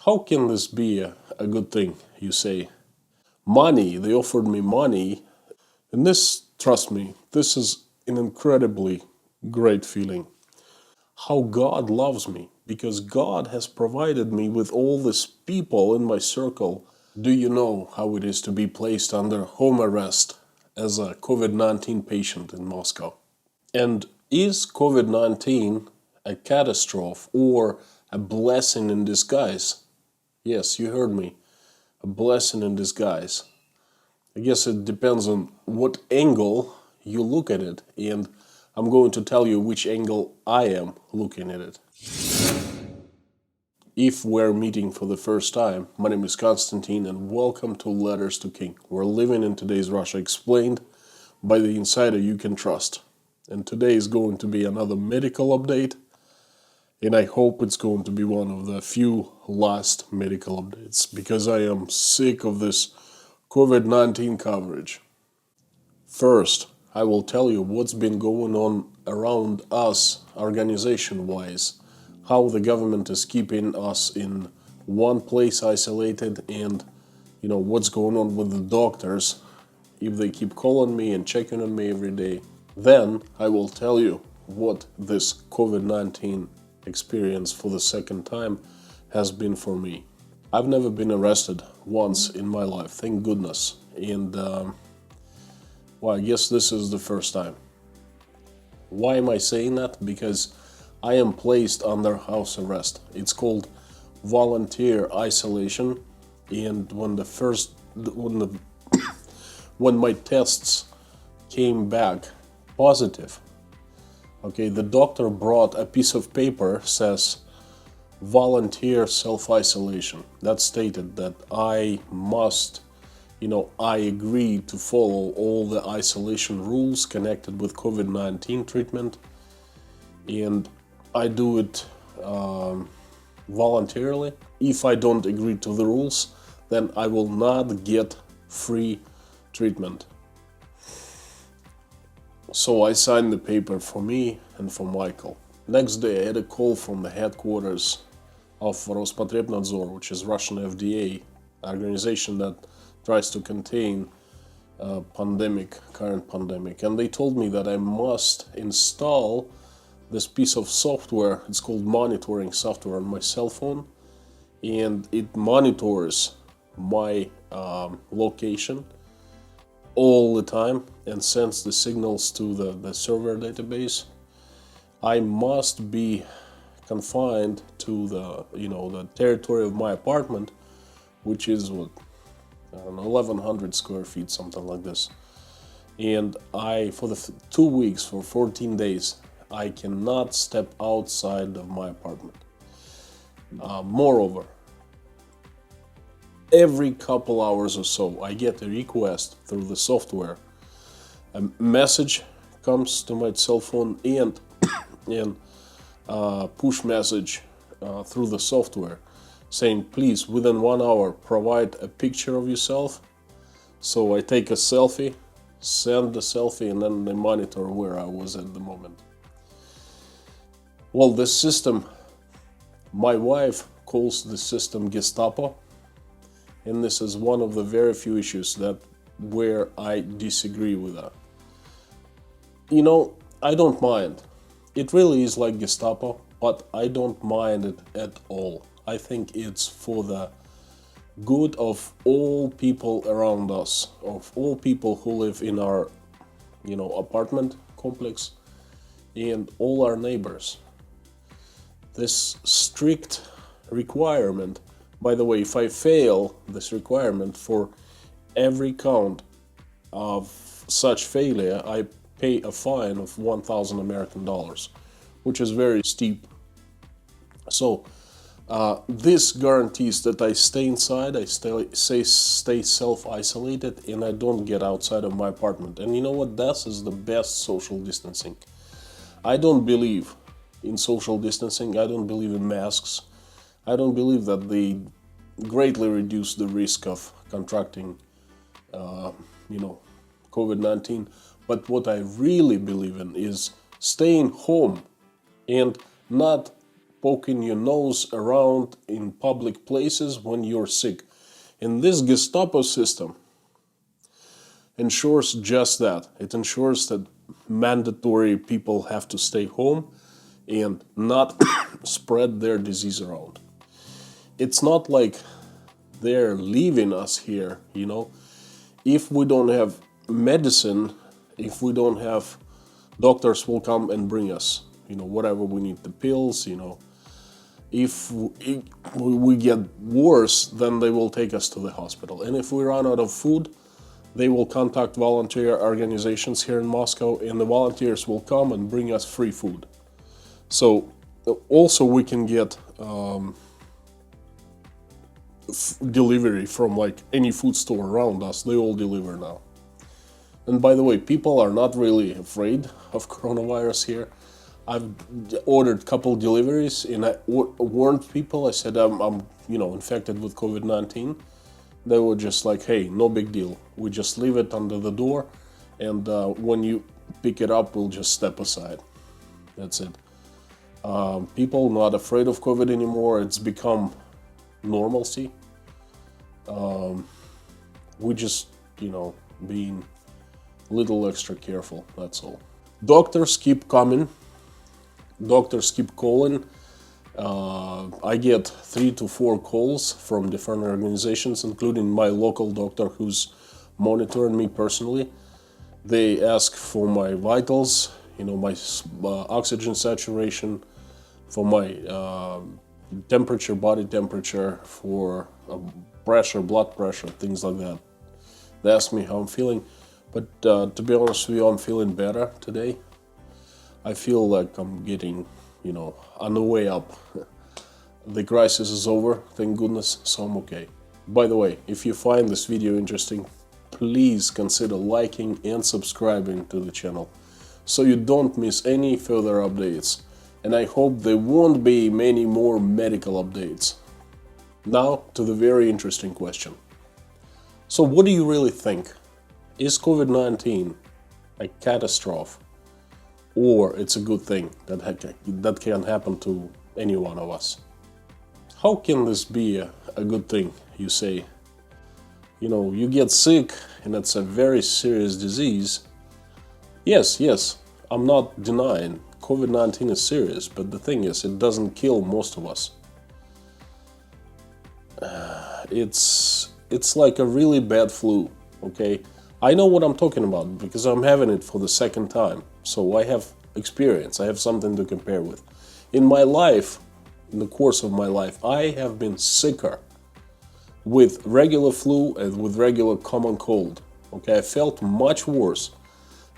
How can this be a good thing, you say? Money, they offered me money. And this, trust me, this is an incredibly great feeling. How God loves me, because God has provided me with all these people in my circle. Do you know how it is to be placed under home arrest as a COVID-19 patient in Moscow? And is COVID-19 a catastrophe or a blessing in disguise? Yes, you heard me. A blessing in disguise. I guess it depends on what angle you look at it, and I'm going to tell you which angle I am looking at it. If we're meeting for the first time, my name is Konstantin and welcome to Letters to King. We're living in today's Russia explained by the insider you can trust. And today is going to be another medical update, and I hope it's going to be one of the few last medical updates, because I am sick of this COVID-19 coverage. First, I will tell you what's been going on around us organization-wise, how the government is keeping us in one place isolated, and what's going on with the doctors, if they keep calling me and checking on me every day. Then I will tell you what this COVID-19 experience for the second time has been for me. I've never been arrested once in my life, thank goodness. And, I guess this is the first time. Why am I saying that? Because I am placed under house arrest. It's called volunteer isolation. And when my tests came back positive, okay, the doctor brought a piece of paper, says volunteer self-isolation. That stated that I must, I agree to follow all the isolation rules connected with COVID-19 treatment, and I do it voluntarily. If I don't agree to the rules, then I will not get free treatment. So I signed the paper for me and for Michael. Next day I had a call from the headquarters of Rostov-on-Don, which is Russian FDA, organization that tries to contain current pandemic. And they told me that I must install this piece of software, it's called monitoring software, on my cell phone, and it monitors my location all the time and sends the signals to the server database. I must be confined to the territory of my apartment, which is 1,100 square feet, something like this. And for the 2 weeks, for 14 days, I cannot step outside of my apartment. Moreover, every couple hours or so, I get a request through the software. A message comes to my cell phone and push message through the software saying, please, within 1 hour, provide a picture of yourself. So I take a selfie, send the selfie, and then they monitor where I was at the moment. Well, this system, my wife calls the system Gestapo, and this is one of the very few issues where I disagree with her. I don't mind. It really is like Gestapo, but I don't mind it at all. I think it's for the good of all people around us, of all people who live in our, apartment complex, and all our neighbors. This strict requirement, by the way, if I fail this requirement, for every count of such failure, I pay a fine of 1,000 American dollars, which is very steep. So this guarantees that I stay inside, I stay self-isolated, and I don't get outside of my apartment. And you know what? This is the best social distancing. I don't believe in social distancing. I don't believe in masks. I don't believe that they greatly reduce the risk of contracting, COVID-19. But what I really believe in is staying home and not poking your nose around in public places when you're sick. And this Gestapo system ensures just that. It ensures that mandatory people have to stay home and not spread their disease around. It's not like they're leaving us here, you know. If we don't have medicine, if we don't have doctors will come and bring us, you know, whatever we need, the pills, you know. If we get worse, then they will take us to the hospital. And if we run out of food, they will contact volunteer organizations here in Moscow, and the volunteers will come and bring us free food. So also we can get delivery from like any food store around us. They all deliver now. And by the way, people are not really afraid of coronavirus here. I've ordered a couple deliveries and I warned people. I said I'm infected with COVID-19. They were just like, hey, no big deal. We just leave it under the door, and when you pick it up, we'll just step aside. That's it. People not afraid of COVID anymore. It's become normalcy. We just, being a little extra careful, that's all. Doctors keep coming. Doctors keep calling. I get 3 to 4 calls from different organizations, including my local doctor who's monitoring me personally. They ask for my vitals, my oxygen saturation, for my temperature, body temperature, for pressure, blood pressure, things like that. They ask me how I'm feeling, but to be honest with you, I'm feeling better today. I feel like I'm getting, on the way up. The crisis is over, thank goodness, so I'm okay. By the way, if you find this video interesting, please consider liking and subscribing to the channel so you don't miss any further updates. And I hope there won't be many more medical updates. Now to the very interesting question. So what do you really think? Is COVID-19 a catastrophe? Or it's a good thing that can happen to any one of us? How can this be a good thing, you say? You get sick and it's a very serious disease. Yes, I'm not denying COVID-19 is serious, but the thing is, it doesn't kill most of us. It's like a really bad flu, okay? I know what I'm talking about because I'm having it for the second time. So I have experience, I have something to compare with. In my life, in the course of my life, I have been sicker with regular flu and with regular common cold. Okay, I felt much worse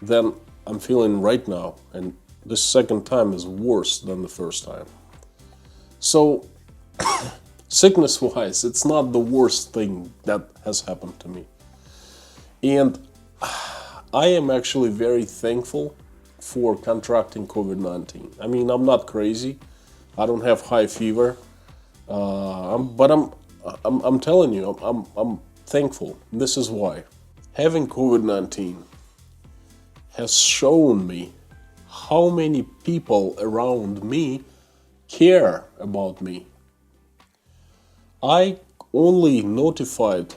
than I'm feeling right now, and this second time is worse than the first time. So, sickness-wise, it's not the worst thing that has happened to me. And I am actually very thankful for contracting COVID-19. I mean, I'm not crazy. I don't have high fever. But I'm telling you, I'm thankful. This is why. Having COVID-19 has shown me how many people around me care about me. I only notified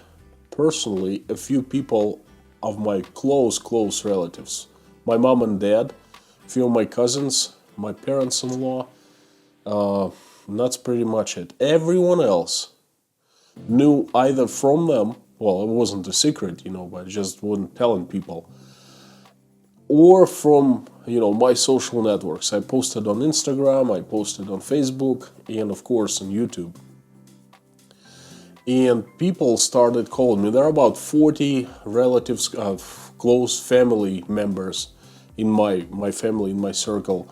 personally a few people of my close relatives. My mom and dad, a few of my cousins, my parents-in-law, that's pretty much it. Everyone else knew either from them, well, it wasn't a secret, but I just wasn't telling people, or from, my social networks. I posted on Instagram, I posted on Facebook, and of course on YouTube. And people started calling me. There are about 40 relatives, close family members in my family, in my circle,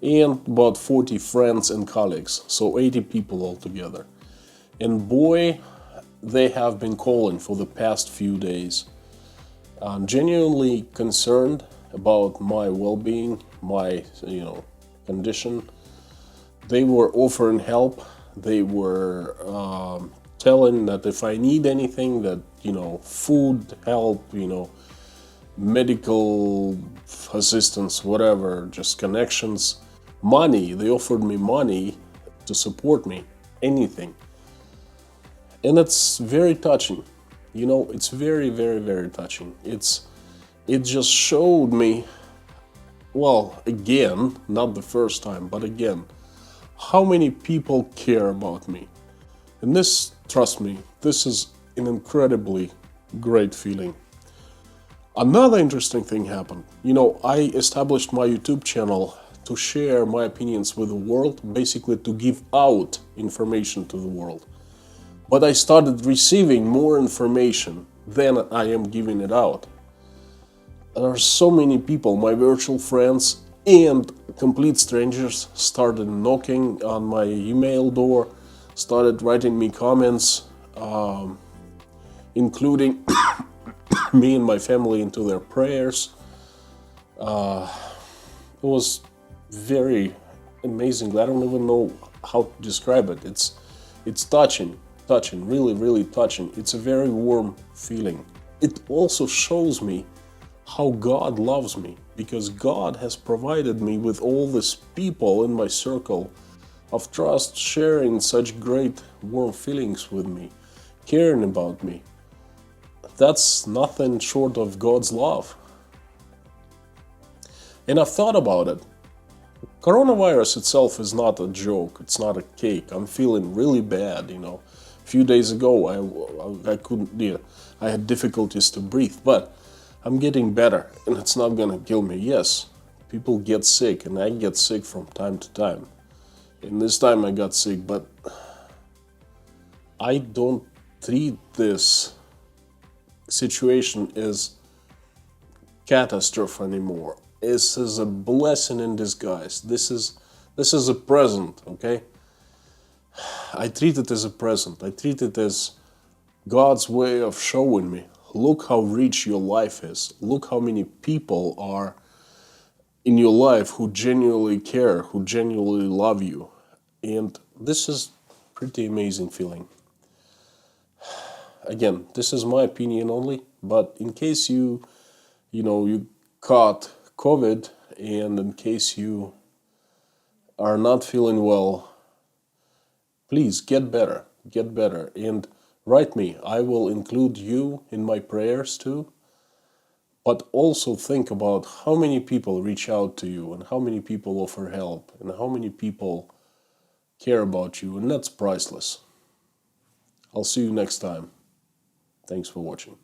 and about 40 friends and colleagues, so 80 people altogether. And boy, they have been calling for the past few days. I'm genuinely concerned about my well-being, my condition. They were offering help. They were telling that if I need anything, that food help, medical assistance, whatever, just connections, money. They offered me money to support me, anything. And it's very touching. It's very, very, very touching. It just showed me, well, again, not the first time, but again, how many people care about me. And this, trust me, this is an incredibly great feeling. Another interesting thing happened. I established my YouTube channel to share my opinions with the world, basically to give out information to the world. But I started receiving more information than I am giving it out. There are so many people, my virtual friends and complete strangers, started knocking on my email door, started writing me comments, including me and my family into their prayers. It was very amazing. I don't even know how to describe it. It's touching, really, really touching. It's a very warm feeling. It also shows me how God loves me, because God has provided me with all these people in my circle of trust, sharing such great warm feelings with me, caring about me. That's nothing short of God's love. And I've thought about it. Coronavirus itself is not a joke, it's not a cake. I'm feeling really bad, A few days ago I couldn't, I had difficulties to breathe, but I'm getting better and it's not gonna kill me. Yes, people get sick and I get sick from time to time. And this time I got sick, but I don't treat this situation as catastrophe anymore. This is a blessing in disguise. This is a present, okay? I treat it as a present. I treat it as God's way of showing me, look how rich your life is. Look how many people are in your life who genuinely care, who genuinely love you. And this is pretty amazing feeling. Again, this is my opinion only, but in case you caught COVID, and in case you are not feeling well, please get better, and write me. I will include you in my prayers too, but also think about how many people reach out to you, and how many people offer help, and how many people care about you, and that's priceless. I'll see you next time. Thanks for watching.